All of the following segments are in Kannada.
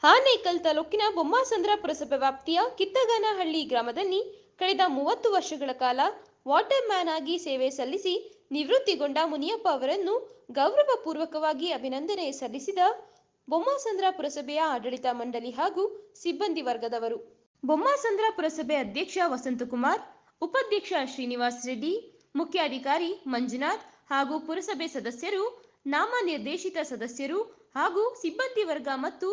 ಆನೇಕಲ್ ತಾಲೂಕಿನ ಬೊಮ್ಮಾಸಂದ್ರ ಪುರಸಭೆ ವ್ಯಾಪ್ತಿಯ ಕಿತ್ತಗಾನಹಳ್ಳಿ ಗ್ರಾಮದಲ್ಲಿ ಕಳೆದ 30 ವರ್ಷಗಳ ಕಾಲ ವಾಟರ್ ಮ್ಯಾನ್ ಆಗಿ ಸೇವೆ ಸಲ್ಲಿಸಿ ನಿವೃತ್ತಿಗೊಂಡ ಮುನಿಯಪ್ಪ ಅವರನ್ನು ಗೌರವಪೂರ್ವಕವಾಗಿ ಅಭಿನಂದನೆ ಸಲ್ಲಿಸಿದ ಬೊಮ್ಮಾಸಂದ್ರ ಪುರಸಭೆಯ ಆಡಳಿತ ಮಂಡಳಿ ಹಾಗೂ ಸಿಬ್ಬಂದಿ ವರ್ಗದವರು. ಬೊಮ್ಮಾಸಂದ್ರ ಪುರಸಭೆ ಅಧ್ಯಕ್ಷ ವಸಂತಕುಮಾರ್, ಉಪಾಧ್ಯಕ್ಷ ಶ್ರೀನಿವಾಸ್ ರೆಡ್ಡಿ, ಮುಖ್ಯಾಧಿಕಾರಿ ಮಂಜುನಾಥ್ ಹಾಗೂ ಪುರಸಭೆ ಸದಸ್ಯರು, ನಾಮನಿರ್ದೇಶಿತ ಸದಸ್ಯರು ಹಾಗೂ ಸಿಬ್ಬಂದಿ ವರ್ಗ ಮತ್ತು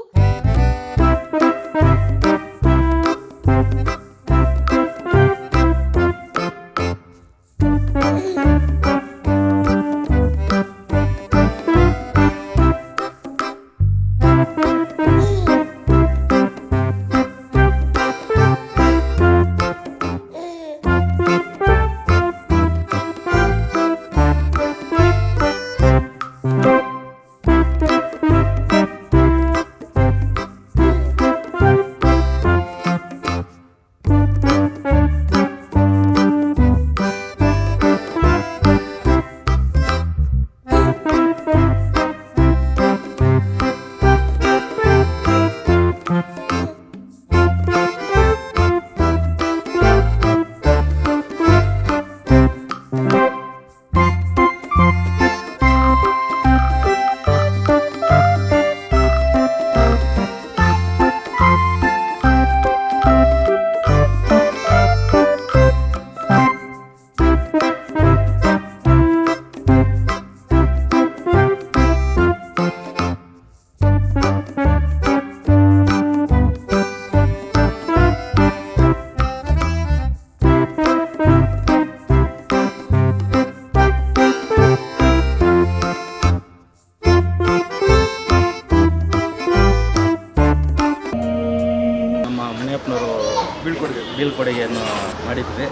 ಬೀಳ್ಕೊಡುಗೆಯನ್ನು ಮಾಡಿದ್ವಿ.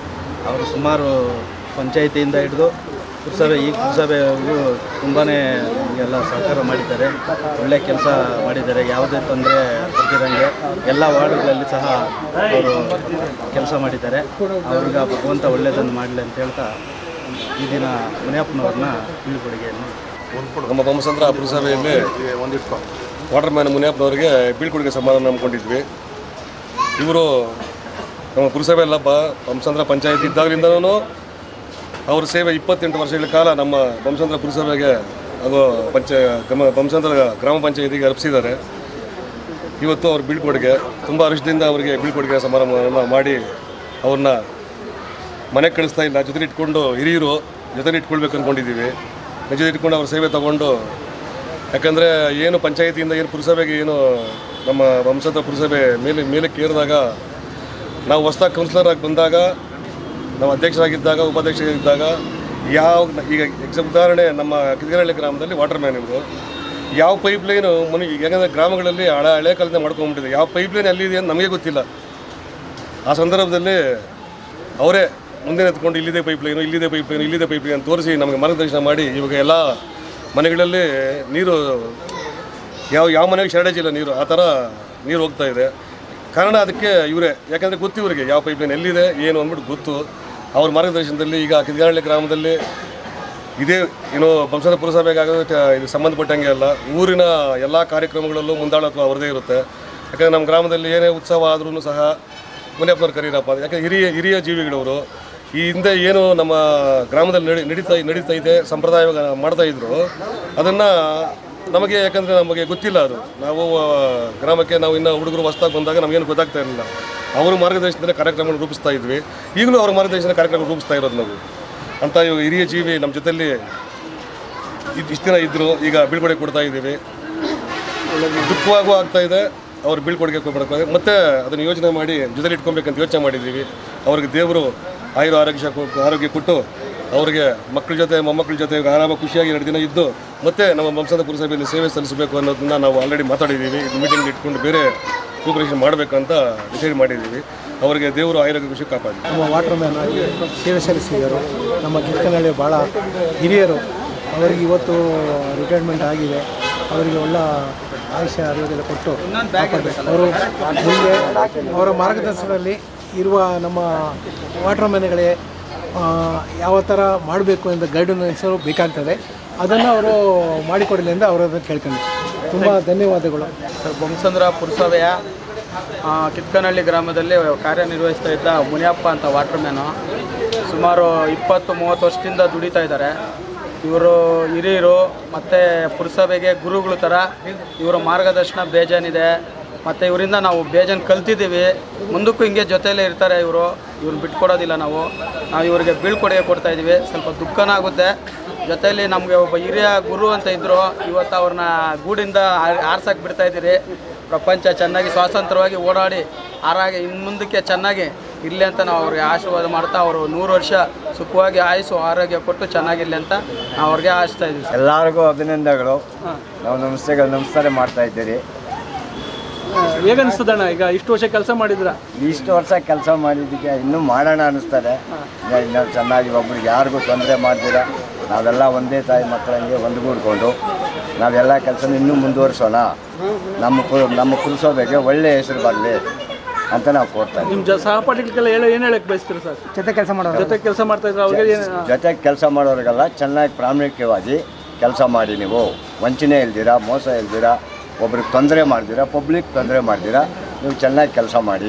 ಅವರು ಸುಮಾರು ಪಂಚಾಯಿತಿಯಿಂದ ಹಿಡಿದು ಪುರಸಭೆಗೂ ತುಂಬಾ ಎಲ್ಲ ಸಹಕಾರ ಮಾಡಿದ್ದಾರೆ. ಒಳ್ಳೆ ಕೆಲಸ ಮಾಡಿದ್ದಾರೆ. ಯಾವುದೇ ತೊಂದರೆ ಕೊಟ್ಟಿರಂಗೆ ಎಲ್ಲ ವಾರ್ಡ್ಗಳಲ್ಲಿ ಸಹ ಅವರು ಕೆಲಸ ಮಾಡಿದ್ದಾರೆ. ಅವ್ರಿಗೆ ಭಗವಂತ ಒಳ್ಳೆಯದನ್ನು ಮಾಡಲಿ ಅಂತ ಹೇಳ್ತಾ ಈ ದಿನ ಮುನಿಯಪ್ಪನವ್ರನ್ನ ಬೀಳ್ಕೊಡುಗೆಯನ್ನು ನಮ್ಮ ಬೊಮ್ಮಾಸಂದ್ರ ಪುರಸಭೆಯಲ್ಲಿ ವಾಟರ್ ಮ್ಯಾನ್ ಮುನಿಯಪ್ಪನವರಿಗೆ ಬೀಳ್ಕೊಡುಗೆ ಸಮಾರಂಭ ಹಮ್ಮಿಕೊಂಡಿದ್ವಿ. ಇವರು ನಮ್ಮ ಪುರಸಭೆ ಎಲ್ಲ ಬೊಮ್ಮಾಸಂದ್ರ ಪಂಚಾಯತ್ ಇದ್ದಾಗಲಿಂದನೂ ಅವ್ರ ಸೇವೆ 28 ವರ್ಷಗಳ ಕಾಲ ನಮ್ಮ ಬೊಮ್ಮಾಸಂದ್ರ ಪುರಸಭೆಗೆ ಹಾಗೂ ಬೊಮ್ಮಾಸಂದ್ರ ಗ್ರಾಮ ಪಂಚಾಯತಿಗೆ ಅರ್ಪಿಸಿದ್ದಾರೆ. ಇವತ್ತು ಅವ್ರ ಬೀಳ್ಕೊಡುಗೆ ತುಂಬ ವರ್ಷದಿಂದ ಅವರಿಗೆ ಬೀಳ್ಕೊಡುಗೆ ಸಮಾರಂಭವನ್ನು ಮಾಡಿ ಅವ್ರನ್ನ ಮನೆಗೆ ಕಳಿಸ್ತಾ ಇಲ್ಲ, ಜೊತೆಲಿ ಇಟ್ಕೊಂಡು ಹಿರಿಯರು ಜೊತೆಲಿ ಇಟ್ಕೊಳ್ಬೇಕು ಅಂದ್ಕೊಂಡಿದ್ದೀವಿ. ಜೊತೆ ಇಟ್ಕೊಂಡು ಅವ್ರ ಸೇವೆ ತೊಗೊಂಡು, ಯಾಕಂದರೆ ಏನು ಪಂಚಾಯತಿಯಿಂದ ಏನು ಪುರಸಭೆಗೆ ಏನು ನಮ್ಮ ಬೊಮ್ಮಾಸಂದ್ರ ಪುರಸಭೆ ಮೇಲಕ್ಕೆ ಏರಿದಾಗ, ನಾವು ಹೊಸದಾಗಿ ಕೌನ್ಸಿಲರಾಗಿ ಬಂದಾಗ, ನಾವು ಅಧ್ಯಕ್ಷರಾಗಿದ್ದಾಗ, ಉಪಾಧ್ಯಕ್ಷರಾಗಿದ್ದಾಗ ಈಗ ಉದಾಹರಣೆ ನಮ್ಮ ಕಿತ್ತಗಾನಹಳ್ಳಿ ಗ್ರಾಮದಲ್ಲಿ ವಾಟರ್ ಮ್ಯಾನ್ ಇವರು ಯಾವ ಪೈಪ್ಲೈನು ಯಾಕಂದರೆ ಗ್ರಾಮಗಳಲ್ಲಿ ಹಳೆ ಕಾಲದಿಂದ ಮಾಡ್ಕೊಂಡ್ಬಿಟ್ಟಿದೆ. ಯಾವ ಪೈಪ್ಲೈನ್ ಅಲ್ಲಿದೆ ಅಂತ ನಮಗೆ ಗೊತ್ತಿಲ್ಲ. ಆ ಸಂದರ್ಭದಲ್ಲಿ ಅವರೇ ಮುಂದೆ ಎತ್ಕೊಂಡು ಇಲ್ಲಿದೆ ಪೈಪ್ಲೈನು ಅಂತ ತೋರಿಸಿ ನಮಗೆ ಮಾರ್ಗದರ್ಶನ ಮಾಡಿ ಇವಾಗ ಎಲ್ಲ ಮನೆಗಳಲ್ಲಿ ನೀರು ಯಾವ ಮನೆಗೆ ಶಾರ್ಟೇಜ್ ಇಲ್ಲ ನೀರು, ಆ ಥರ ನೀರು ಹೋಗ್ತಾ ಇದೆ. ಕಾರಣ ಅದಕ್ಕೆ ಇವರೇ, ಯಾಕಂದರೆ ಗೊತ್ತು ಇವರಿಗೆ ಯಾವ ಪೈಪ್ಲೈನ್ ಎಲ್ಲಿದೆ ಏನು ಅಂದ್ಬಿಟ್ಟು ಗೊತ್ತು. ಅವ್ರ ಮಾರ್ಗದರ್ಶನದಲ್ಲಿ ಈಗ ಕಿತ್ತಗಾನಹಳ್ಳಿ ಗ್ರಾಮದಲ್ಲಿ ಇದೇ ಏನೋ ಬೊಮ್ಮಾಸಂದ್ರ ಪುರಸಭೆಗಾಗೋದು ಇದು ಸಂಬಂಧಪಟ್ಟಂಗೆ ಅಲ್ಲ, ಊರಿನ ಎಲ್ಲ ಕಾರ್ಯಕ್ರಮಗಳಲ್ಲೂ ಮುಂದಾಳತ್ವ ಅವ್ರದ್ದೇ ಇರುತ್ತೆ. ಯಾಕಂದರೆ ನಮ್ಮ ಗ್ರಾಮದಲ್ಲಿ ಏನೇ ಉತ್ಸವ ಆದ್ರೂ ಸಹ ಮುನಿಯಪ್ಪನವ್ರು ಕರೀರಪ್ಪ, ಯಾಕಂದರೆ ಹಿರಿಯ ಜೀವಿಗಳವರು. ಈ ಹಿಂದೆ ಏನು ನಮ್ಮ ಗ್ರಾಮದಲ್ಲಿ ನಡೀತಾ ಇದೆ, ಸಂಪ್ರದಾಯ ಮಾಡ್ತಾಯಿದ್ರು, ಅದನ್ನು ನಮಗೆ ಯಾಕಂದರೆ ನಮಗೆ ಗೊತ್ತಿಲ್ಲ. ಅದು ನಾವು ಗ್ರಾಮಕ್ಕೆ ನಾವು ಇನ್ನೂ ಹುಡುಗರು ಹೊಸದಾಗಿ ಬಂದಾಗ ನಮಗೇನು ಗೊತ್ತಾಗ್ತಾ ಇರಲಿಲ್ಲ. ಅವರು ಮಾರ್ಗದರ್ಶನದಲ್ಲಿ ಕಾರ್ಯಕ್ರಮಗಳು ರೂಪಿಸ್ತಾ ಇದ್ವಿ. ಈಗಲೂ ಅವ್ರ ಮಾರ್ಗದರ್ಶನ ಕಾರ್ಯಕ್ರಮ ರೂಪಿಸ್ತಾ ಇರೋದು ನಾವು ಅಂತ. ಹಿರಿಯ ಜೀವಿ ನಮ್ಮ ಜೊತೆಯಲ್ಲಿ ಇಷ್ಟು ದಿನ ಇದ್ದರು, ಈಗ ಬೀಳ್ಕೊಡುಗೆ ಕೊಡ್ತಾ ಇದ್ದೀವಿ. ದುಃಖವಾಗೂ ಆಗ್ತಾಯಿದೆ. ಅವ್ರು ಬೀಳ್ಕೊಡುಗೆ ಕೊಡಬೇಕು, ಮತ್ತು ಅದನ್ನು ಯೋಚನೆ ಮಾಡಿ ಜೊತೆಲಿ ಇಟ್ಕೊಬೇಕಂತ ಯೋಚನೆ ಮಾಡಿದ್ದೀವಿ. ಅವ್ರಿಗೆ ದೇವರು ಆರೋಗ್ಯ ಕೊಟ್ಟು ಅವರಿಗೆ ಮಕ್ಕಳ ಜೊತೆ ಮೊಮ್ಮಕ್ಕಳ ಜೊತೆ ಆರಾಮ ಖುಷಿಯಾಗಿ 2 ದಿನ ಇದ್ದು ಮತ್ತೆ ನಮ್ಮ ಬೊಮ್ಮಾಸಂದ್ರ ಪುರಸಭೆಯಲ್ಲಿ ಸೇವೆ ಸಲ್ಲಿಸಬೇಕು ಅನ್ನೋದನ್ನ ನಾವು ಆಲ್ರೆಡಿ ಮಾತಾಡಿದ್ದೀವಿ. ಇದು ಮೀಟಿಂಗ್ ಇಟ್ಕೊಂಡು ಬೇರೆ ಪ್ರಿಪರೇಷನ್ ಮಾಡಬೇಕಂತ ಡಿಸೈಡ್ ಮಾಡಿದ್ದೀವಿ. ಅವರಿಗೆ ದೇವರು ಆರೋಗ್ಯ ಖುಷಿ ಕಾಪಾಡಿ. ನಮ್ಮ ವಾಟರ್ ಮ್ಯಾನ್ ಆಗಿ ಸೇವೆ ಸಲ್ಲಿಸಿದರು. ನಮ್ಮ ಕಿತ್ತಗಾನಹಳ್ಳಿ ಭಾಳ ಹಿರಿಯರು. ಅವರಿಗೆ ಇವತ್ತು ರಿಟೈರ್ಮೆಂಟ್ ಆಗಿದೆ. ಅವರಿಗೆ ಒಳ್ಳೆ ಆಯುಷ್ಯ ಆರೋಗ್ಯ ಕೊಟ್ಟು ಅವರು ಮುಂದೆ ಅವರ ಮಾರ್ಗದರ್ಶನದಲ್ಲಿ ಇರುವ ನಮ್ಮ ವಾಟರ್ ಮ್ಯಾನ್ಗಳೇ ಯಾವ ಥರ ಮಾಡಬೇಕು ಎಂಬ ಗೈಡೆನ್ಸು ಬೇಕಾಗ್ತದೆ. ಅದನ್ನು ಅವರು ಮಾಡಿಕೊಡಲಿ ಎಂದು ಅವರನ್ನು ಕೇಳ್ಕೊಂಡು ತುಂಬ ಧನ್ಯವಾದಗಳು. ಸರ್, ಬೊಮ್ಮಸಂದ್ರ ಪುರಸಭೆಯ ಕಿತ್ಕನಹಳ್ಳಿ ಗ್ರಾಮದಲ್ಲಿ ಕಾರ್ಯನಿರ್ವಹಿಸ್ತಾ ಇದ್ದ ಮುನಿಯಪ್ಪ ಅಂತ ವಾಟರ್ಮ್ಯಾನು ಸುಮಾರು 20-30 ವರ್ಷದಿಂದ ದುಡಿತಾ ಇದ್ದಾರೆ. ಇವರು ಹಿರಿಯರು ಮತ್ತು ಪುರಸಭೆಗೆ ಗುರುಗಳ ಥರ ಇವರ ಮಾರ್ಗದರ್ಶನ ಬೇಜಾನಿದೆ. ಮತ್ತು ಇವರಿಂದ ನಾವು ಬೇಜಾನ್ ಕಲ್ತಿದ್ದೀವಿ. ಮುಂದಕ್ಕೂ ಹಿಂಗೆ ಜೊತೆಯಲ್ಲೇ ಇರ್ತಾರೆ ಇವ್ರನ್ನ ಬಿಟ್ಕೊಡೋದಿಲ್ಲ. ನಾವು ಇವ್ರಿಗೆ ಬೀಳ್ಕೊಡುಗೆ ಕೊಡ್ತಾಯಿದ್ದೀವಿ. ಸ್ವಲ್ಪ ದುಃಖನ ಆಗುತ್ತೆ. ಜೊತೆಯಲ್ಲಿ ನಮಗೆ ಒಬ್ಬ ಹಿರಿಯ ಗುರು ಅಂತ ಇದ್ದರು, ಇವತ್ತು ಅವ್ರನ್ನ ಗೂಡಿಂದ ಆರ್ಸಕ್ಕೆ ಬಿಡ್ತಾಯಿದ್ದೀರಿ. ಪ್ರಪಂಚ ಚೆನ್ನಾಗಿ ಸ್ವಾತಂತ್ರ್ಯವಾಗಿ ಓಡಾಡಿ ಆರಾಗಿ ಇನ್ನು ಮುಂದಕ್ಕೆ ಚೆನ್ನಾಗಿ ಇರಲಿ ಅಂತ ನಾವು ಅವ್ರಿಗೆ ಆಶೀರ್ವಾದ ಮಾಡ್ತಾ ಅವರು 100 ವರ್ಷ ಸುಖವಾಗಿ ಆಯುಸ್ಸು ಆರೋಗ್ಯ ಕೊಟ್ಟು ಚೆನ್ನಾಗಿರಲಿ ಅಂತ ನಾವು ಅವ್ರಿಗೆ ಆಶಿಸ್ತಾ ಇದ್ದೀವಿ. ಎಲ್ಲರಿಗೂ ಅಭಿನಂದನೆಗಳು. ನಾವು ನಮಸ್ಕಾರ ಮಾಡ್ತಾ ಇದ್ದೀರಿ. ಹೇಗೆ ಅನಿಸ್ತದಣ್ಣ ಈಗ ಇಷ್ಟು ವರ್ಷ ಕೆಲಸ ಮಾಡಿದ್ರ? ಇಷ್ಟು ವರ್ಷ ಕೆಲಸ ಮಾಡಿದ್ದಕ್ಕೆ ಇನ್ನೂ ಮಾಡೋಣ ಅನ್ನಿಸ್ತದೆ. ನಾವು ಚೆನ್ನಾಗಿ ಒಬ್ರಿಗೆ ಯಾರಿಗೂ ತೊಂದರೆ ಮಾಡ್ತೀರ. ನಾವೆಲ್ಲ ಒಂದೇ ತಾಯಿ ಮಕ್ಕಳಂಗೆ ಒಂದುಗೂಡ್ಕೊಂಡು ನಾವೆಲ್ಲ ಕೆಲಸ ಇನ್ನೂ ಮುಂದುವರಿಸೋಣ. ನಮ್ಮ ಪುರಸಭೆಗೆ ಒಳ್ಳೆಯ ಹೆಸರು ಬರಲಿ ಅಂತ ನಾವು ಕೋರ್ತಾ ಇದ್ದೀವಿ. ನಿಮ್ಮ ಸಹಪಾಠಿಗಳಿಗೆಲ್ಲ ಏನು ಹೇಳಕ್ಕೆ ಬಯಸ್ತೀರಿ ಸರ್? ಜೊತೆ ಕೆಲಸ ಮಾಡ್ತಾ ಇದ್ರೆ ಅವ್ರಿಗೆ ಜೊತೆ ಕೆಲಸ ಮಾಡೋರಿಗೆಲ್ಲ ಚೆನ್ನಾಗಿ ಪ್ರಾಮಾಣಿಕವಾಗಿ ಕೆಲಸ ಮಾಡಿ. ನೀವು ವಂಚನೆ ಇಲ್ದಿರ, ಮೋಸ ಇಲ್ದಿರ, ಒಬ್ರಿಗೆ ತೊಂದರೆ ಮಾಡ್ದಿರ, ಪಬ್ಲಿಕ್ ತೊಂದರೆ ಮಾಡ್ದಿರ ನೀವು ಚೆನ್ನಾಗಿ ಕೆಲಸ ಮಾಡಿ.